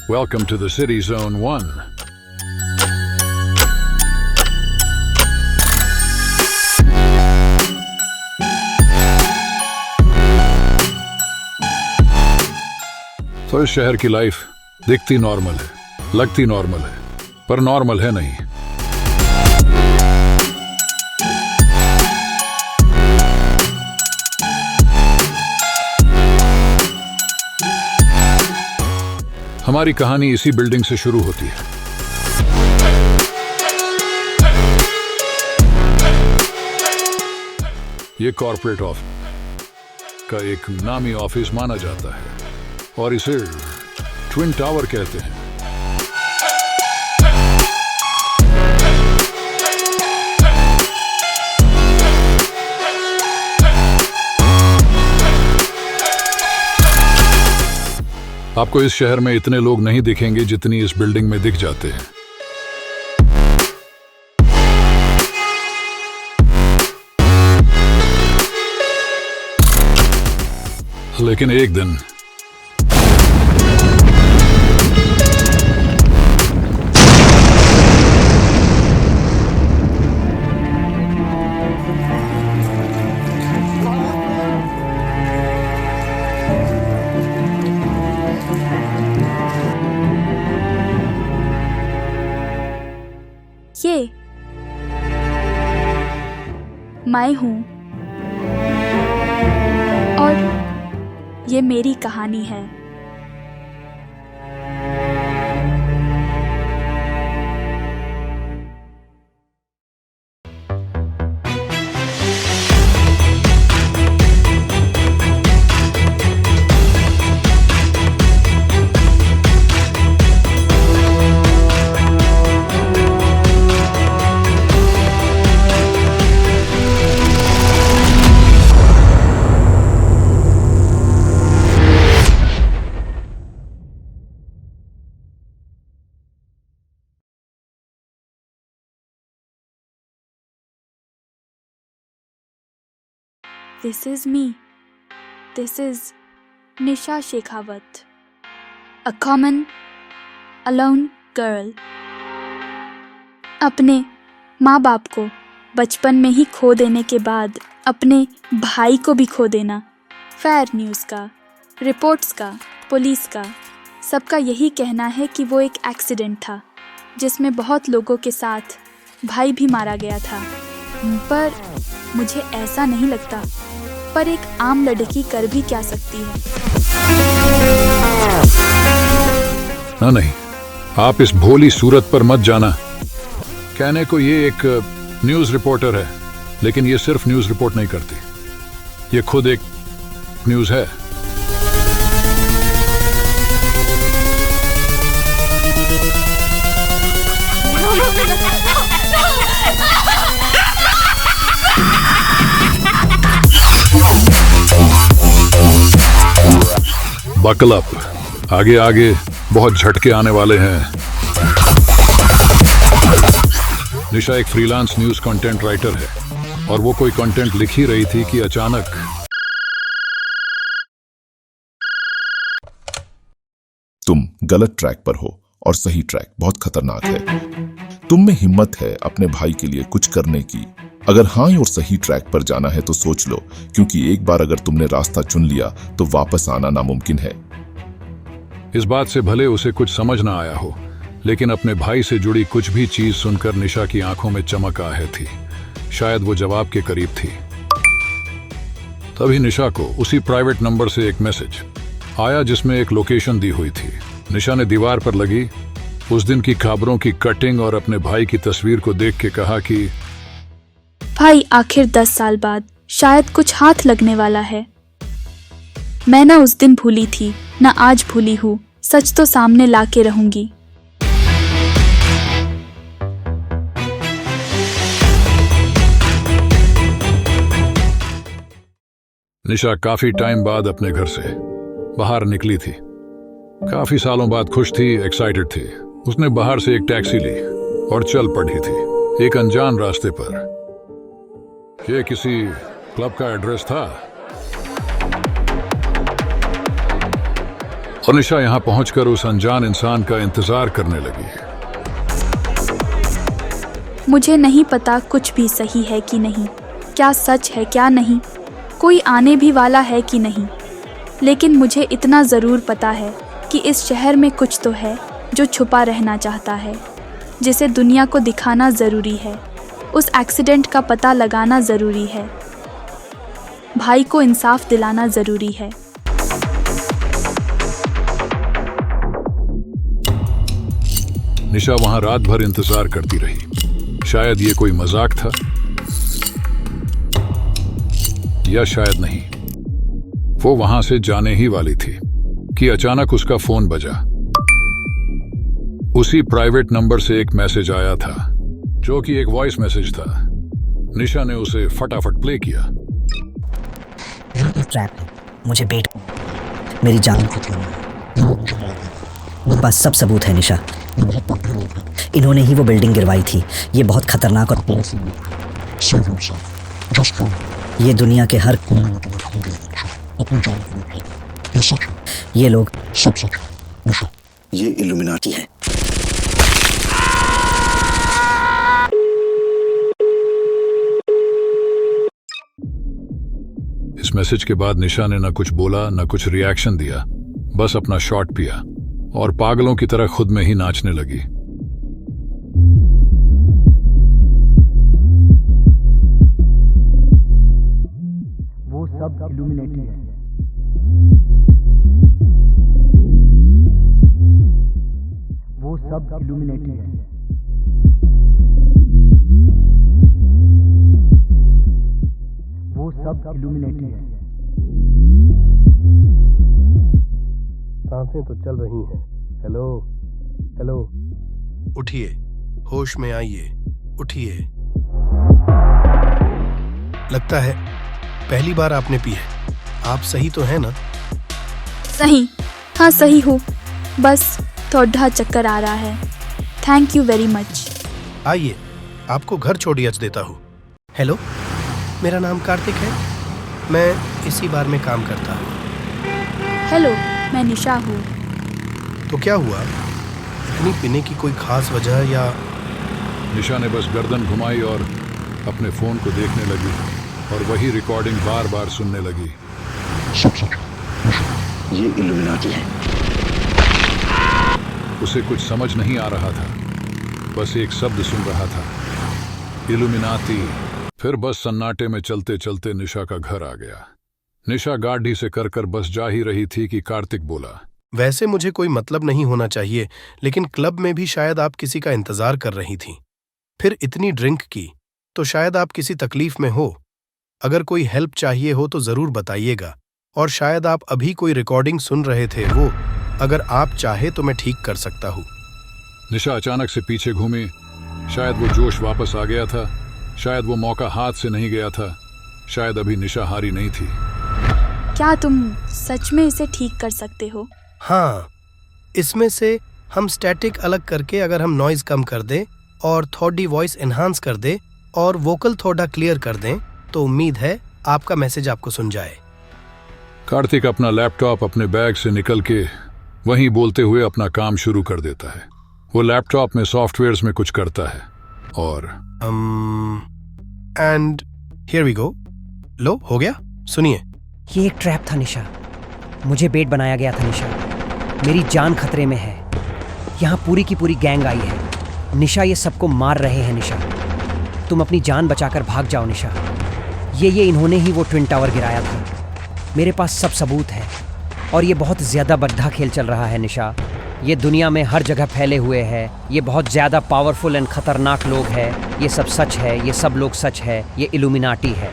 Welcome to the City Zone 1. तो इस शहर की लाइफ दिखती नॉर्मल है, लगती नॉर्मल है, पर नॉर्मल है नहीं। हमारी कहानी इसी बिल्डिंग से शुरू होती है। ये कॉर्पोरेट ऑफिस का एक नामी ऑफिस माना जाता है और इसे ट्विन टावर कहते हैं। आपको इस शहर में इतने लोग नहीं दिखेंगे जितनी इस बिल्डिंग में दिख जाते हैं। लेकिन एक दिन ये मैं हूं और ये मेरी कहानी है। This is me. This is Nisha Shekhawat. A common, alone girl. अपने माँ बाप को बचपन में ही खो देने के बाद अपने भाई को भी खो देना, फेयर न्यूज़ का, रिपोर्ट्स का, पुलिस का, सबका यही कहना है कि वो एक एक्सीडेंट था जिसमें बहुत लोगों के साथ भाई भी मारा गया था। पर मुझे ऐसा नहीं लगता। पर एक आम लड़की कर भी क्या सकती है? नहीं, आप इस भोली सूरत पर मत जाना। कहने को ये एक न्यूज़ रिपोर्टर है, लेकिन ये सिर्फ न्यूज़ रिपोर्ट नहीं करती। ये खुद एक न्यूज़ है। बकल अप, आगे आगे बहुत झटके आने वाले हैं। निशा एक फ्रीलांस न्यूज़ कंटेंट राइटर है और वो कोई कंटेंट लिख ही रही थी कि अचानक तुम गलत ट्रैक पर हो और सही ट्रैक बहुत खतरनाक है। तुम में हिम्मत है अपने भाई के लिए कुछ करने की। अगर हाँ और सही ट्रैक पर जाना है तो सोच लो, क्योंकि एक बार अगर तुमने रास्ता चुन लिया तो वापस आना नामुमकिन है। इस बात से भले उसे कुछ समझ ना आया हो, लेकिन अपने भाई से जुड़ी कुछ भी चीज सुनकर निशा की आंखों में चमक आ रही थी। शायद वो जवाब के करीब थी। तभी निशा को उसी प्राइवेट नंबर से एक मैसेज आया जिसमें एक लोकेशन दी हुई थी। निशा ने दीवार पर लगी उस दिन की खबरों की कटिंग और अपने भाई की तस्वीर को देख के कहा कि भाई आखिर 10 साल बाद शायद कुछ हाथ लगने वाला है। मैं ना उस दिन भूली थी, ना आज भूली हूँ। सच तो सामने लाके रहूंगी। निशा काफी टाइम बाद अपने घर से बाहर निकली थी। काफी सालों बाद खुश थी, एक्साइटेड थी। उसने बाहर से एक टैक्सी ली और चल पड़ी थी एक अनजान रास्ते पर। यह किसी क्लब का एड्रेस था। और निशा यहाँ पहुंचकर उस अनजान इंसान का इंतजार करने लगी। मुझे नहीं पता कुछ भी सही है कि नहीं, क्या सच है क्या नहीं, कोई आने भी वाला है कि नहीं, लेकिन मुझे इतना ज़रूर पता है कि इस शहर में कुछ तो है जो छुपा रहना चाहता है, जिसे दुनिया को दिखाना ज़रूरी है। उस एक्सीडेंट का पता लगाना ज़रूरी है, भाई को इंसाफ दिलाना ज़रूरी है। निशा वहां रात भर इंतजार करती रही। शायद ये कोई मजाक था या शायद नहीं। वो वहां से जाने ही वाली थी कि अचानक उसका फोन बजा। उसी प्राइवेट नंबर से एक मैसेज आया था जो कि एक वॉइस मैसेज था। निशा ने उसे फटाफट प्ले किया। ट्रैप है, मुझे बेट मेरी जान मेरे पास सब सबूत है निशा। इन्होंने ही वो बिल्डिंग गिरवाई थी। ये बहुत खतरनाक और ये दुनिया के हर ये लोग सब सच ये इल्यूमिनाटी है। इस मैसेज के बाद निशा ने न कुछ बोला न कुछ रिएक्शन दिया, बस अपना शॉट पिया और पागलों की तरह खुद में ही नाचने लगी। वो सब इल्यूमिनेटी है। वो सब इल्यूमिनेटी है। वो सब इल्यूमिनेटी है। सांसें तो चल रही हैं। हेलो हेलो, उठिए, होश में आइए, उठिए। लगता है पहली बार आपने पी है। आप सही तो हैं ना? सही, हाँ सही हूँ, बस थोड़ा चक्कर आ रहा है। Thank you very much. आइए, आपको घर छोड़िए देता हूँ। हेलो, मेरा नाम कार्तिक है, मैं इसी बार में काम करता हूँ। हेलो, मैं निशा हूँ। तो क्या हुआ? इतनी पीने की कोई खास वजह या? निशा ने बस गर्दन घुमाई और अपने फोन को देखने लगी और वही रिकॉर्डिंग बार बार सुनने लगी। ये इल्यूमिनाटी है। उसे कुछ समझ नहीं आ रहा था, बस एक शब्द सुन रहा था, इल्यूमिनाती। फिर बस सन्नाटे में चलते चलते निशा का घर आ गया। निशा गाड़ी से कर बस जा ही रही थी कि कार्तिक बोला, वैसे मुझे कोई मतलब नहीं होना चाहिए, लेकिन क्लब में भी शायद आप किसी का इंतजार कर रही थी, फिर इतनी ड्रिंक की, तो शायद आप किसी तकलीफ में हो। अगर कोई हेल्प चाहिए हो तो जरूर बताइएगा। और शायद आप अभी कोई रिकॉर्डिंग सुन रहे थे, वो अगर आप चाहे तो मैं ठीक कर सकता हूँ। निशा अचानक से पीछे घूमी। शायद वो जोश वापस आ गया था, शायद वो मौका हाथ से नहीं गया था, शायद अभी निशा हारी नहीं थी। क्या तुम सच में इसे ठीक कर सकते हो? हाँ, इसमें से हम स्टैटिक अलग करके अगर हम नॉइज कम कर दें और थोड़ी वॉइस एनहांस कर दें और वोकल थोड़ा क्लियर कर दें, तो उम्मीद है आपका मैसेज आपको सुन जाए। कार्तिक अपना लैपटॉप अपने बैग से निकल के वहीं बोलते हुए अपना काम शुरू कर देता है। वो लैपटॉप में सॉफ्टवेयर्स में कुछ करता है और एंड हियर वी गो। लो, हो गया, सुनिए। ये एक ट्रैप था निशा, मुझे बेट बनाया गया था निशा। मेरी जान खतरे में है। यहाँ पूरी की पूरी गैंग आई है निशा, ये सबको मार रहे हैं निशा। तुम अपनी जान बचाकर भाग जाओ निशा। ये इन्होंने ही वो ट्विन टावर गिराया था। मेरे पास सब सबूत है और ये बहुत ज़्यादा बद्दा खेल चल रहा है निशा। ये दुनिया में हर जगह फैले हुए हैं। ये बहुत ज़्यादा पावरफुल एंड ख़तरनाक लोग हैं। ये सब सच है, ये सब लोग सच है। ये इल्यूमिनाटी है।